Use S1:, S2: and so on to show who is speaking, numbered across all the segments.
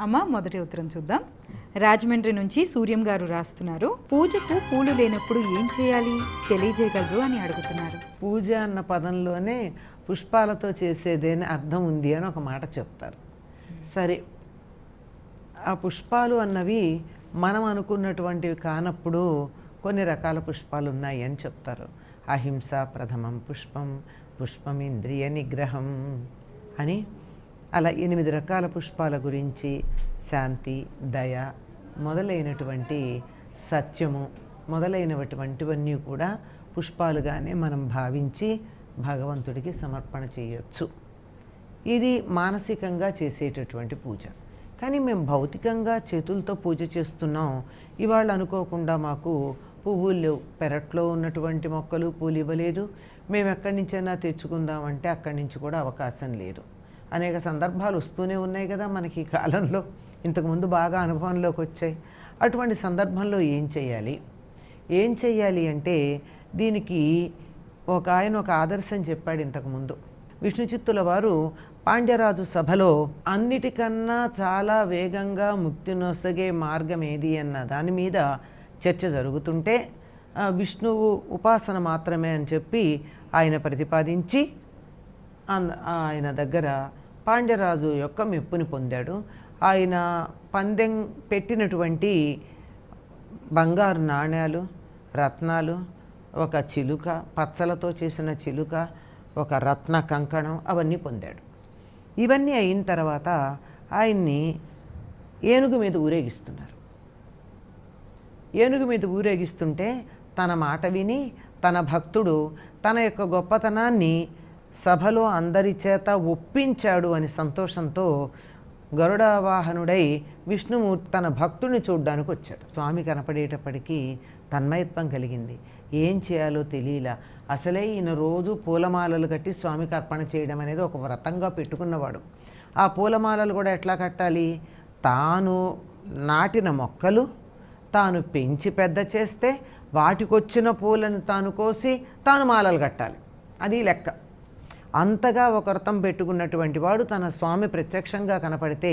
S1: అమ్మ మొదటి ఉత్తరం చూద్దాం. రాజమండ్రి నుంచి సూర్యం గారు రాస్తున్నారు, పూజకు పూలు లేనప్పుడు ఏం చేయాలి తెలియజేయగలరు అని అడుగుతున్నారు.
S2: పూజ అన్న పదంలోనే పుష్పాలతో చేసేదేని అర్థం ఉంది అని ఒక మాట చెప్తారు. సరే, ఆ పుష్పాలు అన్నవి మనం అనుకున్నటువంటివి కానప్పుడు కొన్ని రకాల పుష్పాలు ఉన్నాయి అని చెప్తారు. అహింస ప్రథమం పుష్పం, పుష్పమింద్రియ నిగ్రహం అని అలా 8 రకాల పుష్పాల గురించి శాంతి, దయ మొదలైనటువంటి సత్యము మొదలైనటువంటివన్నీ కూడా పుష్పాలుగానే మనం భావించి భగవంతుడికి సమర్పణ చేయొచ్చు. ఇది మానసికంగా చేసేటటువంటి పూజ. కానీ మేము భౌతికంగా చేతులతో పూజ చేస్తున్నాం. ఇవాళ అనుకోకుండా మాకు పువ్వులు లేవు, పెరట్లో ఉన్నటువంటి మొక్కలు పూలు ఇవ్వలేదు, మేము ఎక్కడి నుంచైనా తెచ్చుకుందామంటే అక్కడి నుంచి కూడా అవకాశం లేదు. అనేక సందర్భాలు వస్తూనే ఉన్నాయి కదా మనకి ఈ కాలంలో, ఇంతకుముందు బాగా అనుభవంలోకి వచ్చాయి. అటువంటి సందర్భంలో ఏం చేయాలి అంటే దీనికి ఆయన ఒక ఆదర్శం చెప్పాడు ఇంతకుముందు. విష్ణు చిత్తుల వారు పాండ్యరాజు సభలో అన్నిటికన్నా చాలా వేగంగా ముక్తి నొసగే మార్గం ఏది అన్న దాని మీద చర్చ జరుగుతుంటే విష్ణువు ఉపాసన మాత్రమే అని చెప్పి ఆయన ప్రతిపాదించి ఆయన దగ్గర పాండ్యరాజు యొక్క మెప్పుని పొందాడు. ఆయన పందెం పెట్టినటువంటి బంగారు నాణ్యాలు, రత్నాలు, ఒక చిలుక, పచ్చలతో చేసిన చిలుక, ఒక రత్న కంకణం అవన్నీ పొందాడు. ఇవన్నీ అయిన తర్వాత ఆయన్ని ఏనుగు మీద ఊరేగిస్తున్నారు. ఏనుగు మీద ఊరేగిస్తుంటే తన మాట విని తన భక్తుడు తన యొక్క గొప్పతనాన్ని సభలో అందరి చేత ఒప్పించాడు అని సంతోషంతో గరుడావాహనుడై విష్ణుమూర్తి తన భక్తుడిని చూడ్డానికి వచ్చాడు. స్వామి కనపడేటప్పటికీ తన్మయత్వం కలిగింది. ఏం చేయాలో తెలియలా. అసలే ఈయన రోజు పూలమాలలు కట్టి స్వామికి అర్పణ చేయడం అనేది ఒక వ్రతంగా పెట్టుకున్నవాడు. ఆ పూలమాలలు కూడా ఎట్లా కట్టాలి? తాను నాటిన మొక్కలు తాను పెంచి పెద్ద చేస్తే వాటికొచ్చిన పూలను తాను కోసి తాను మాలలు కట్టాలి. అది లెక్క. అంతగా ఒక వ్రతం పెట్టుకున్నటువంటి వాడు తన స్వామి ప్రత్యక్షంగా కనపడితే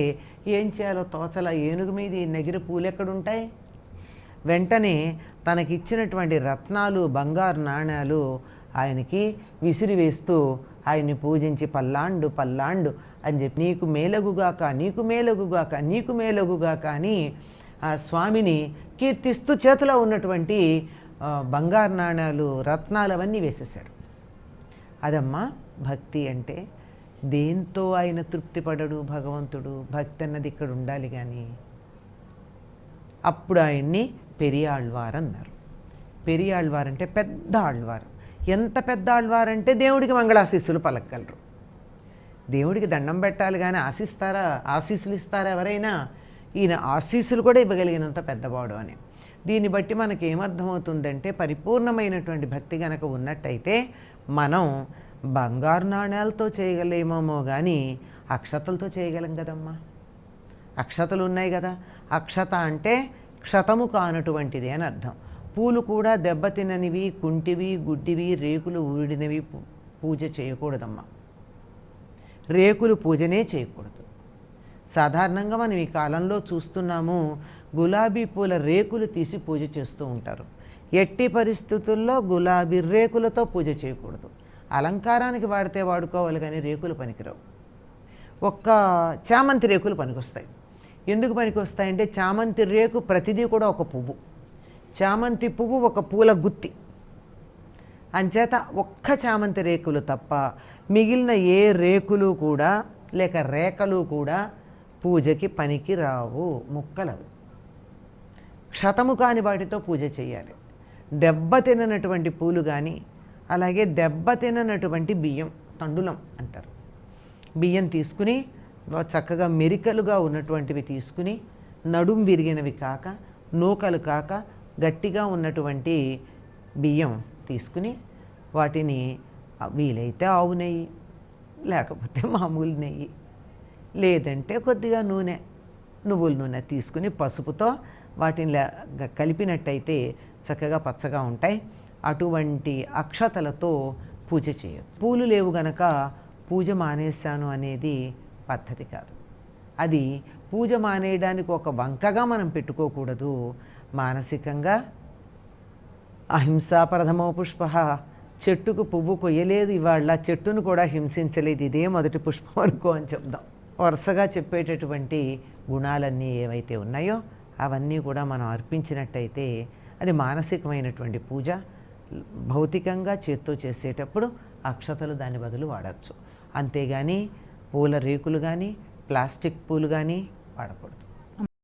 S2: ఏం చేయాలో తోచల. ఏనుగు మీద ఈ నెగిరి పూలు ఎక్కడుంటాయి? వెంటనే తనకిచ్చినటువంటి రత్నాలు, బంగారు నాణ్యాలు ఆయనకి విసిరివేస్తూ ఆయన్ని పూజించి పల్లాండు పల్లాండు అని చెప్పి నీకు మేలగుగాక, నీకు మేలగుగాక, నీకు మేలగుగాక అని ఆ స్వామిని కీర్తిస్తూ చేతిలో ఉన్నటువంటి బంగారు నాణ్యాలు, రత్నాలు అవన్నీ వేసేశాడు. అదమ్మా భక్తి అంటే. దేంతో ఆయన తృప్తి పడడు భగవంతుడు? భక్తి అన్నది ఇక్కడ ఉండాలి. కానీ అప్పుడు ఆయన్ని పెరియాళ్వార్ అన్నారు. పెరియాళ్వార్ అంటే పెద్ద ఆళ్వారు. ఎంత పెద్ద ఆళ్వారంటే దేవుడికి మంగళాశీస్సులు పలకగలరు. దేవుడికి దండం పెట్టాలి కానీ ఆశీస్సులు ఇస్తారా ఎవరైనా? ఈయన ఆశీస్సులు కూడా ఇవ్వగలిగినంత పెద్దవాడు అని. దీన్ని బట్టి మనకి ఏమర్థమవుతుందంటే పరిపూర్ణమైనటువంటి భక్తి కనుక ఉన్నట్టయితే మనం బంగారు నాణ్యాలతో చేయగలేమేమో కానీ అక్షతలతో చేయగలం కదమ్మా. అక్షతలు ఉన్నాయి కదా. అక్షత అంటే క్షతము కానటువంటిది అని అర్థం. పూలు కూడా దెబ్బతిననివి, కుంటివి, గుడ్డివి, రేకులు ఊడినవి పూజ చేయకూడదమ్మా. రేకులు పూజనే చేయకూడదు. సాధారణంగా మనం ఈ కాలంలో చూస్తున్నాము, గులాబీ పూల రేకులు తీసి పూజ చేస్తూ ఉంటారు. ఎట్టి పరిస్థితుల్లో గులాబీ రేకులతో పూజ చేయకూడదు. అలంకారానికి వాడితే వాడుకోవాలి కానీ రేకులు పనికిరావు. ఒక్క చామంతి రేకులు పనికొస్తాయి. ఎందుకు పనికొస్తాయంటే చామంతి రేకు ప్రతిదీ కూడా ఒక పువ్వు, చామంతి పువ్వు ఒక పూల గుత్తి. అంచేత ఒక్క చామంతి రేకులు తప్ప మిగిలిన ఏ రేకులు కూడా లేక రేఖలు కూడా పూజకి పనికి రావు, ముక్కలవి. క్షతము కాని వాటితో పూజ చేయాలి. దెబ్బతినటువంటి పూలు కానీ, అలాగే దెబ్బతినటువంటి బియ్యం, తండులం అంటారు, బియ్యం తీసుకుని చక్కగా మెరికలుగా ఉన్నటువంటివి తీసుకుని, నడుం విరిగినవి కాక, నూకలు కాక గట్టిగా ఉన్నటువంటి బియ్యం తీసుకుని వాటిని వీలైతే ఆవు నెయ్యి, లేకపోతే మామూలు నెయ్యి, లేదంటే కొద్దిగా నూనె, నువ్వుల నూనె తీసుకుని పసుపుతో వాటిని కలిపినట్టయితే చక్కగా పచ్చగా ఉంటాయి. అటువంటి అక్షతలతో పూజ చేయొచ్చు. పూలు లేవు గనక పూజ మానేశాను అనేది పద్ధతి కాదు. అది పూజ మానేయడానికి ఒక వంకగా మనం పెట్టుకోకూడదు. మానసికంగా అహింసా ప్రథమో పుష్ప, చెట్టుకు పువ్వు కొయ్యలేదు ఇవాళ, చెట్టును కూడా హింసించలేదు, ఇదే మొదటి పుష్పం అనుకో అని చెప్దాం. వరుసగా చెప్పేటటువంటి గుణాలన్నీ ఏవైతే ఉన్నాయో అవన్నీ కూడా మనం అర్పించినట్టయితే అది మానసికమైనటువంటి పూజ. భౌతికంగా చేత్తో చేసేటప్పుడు అక్షతలు దాని బదులు వాడచ్చు. అంతేగాని పూల రేకులు కానీ ప్లాస్టిక్ పూలు కానీ వాడకూడదు.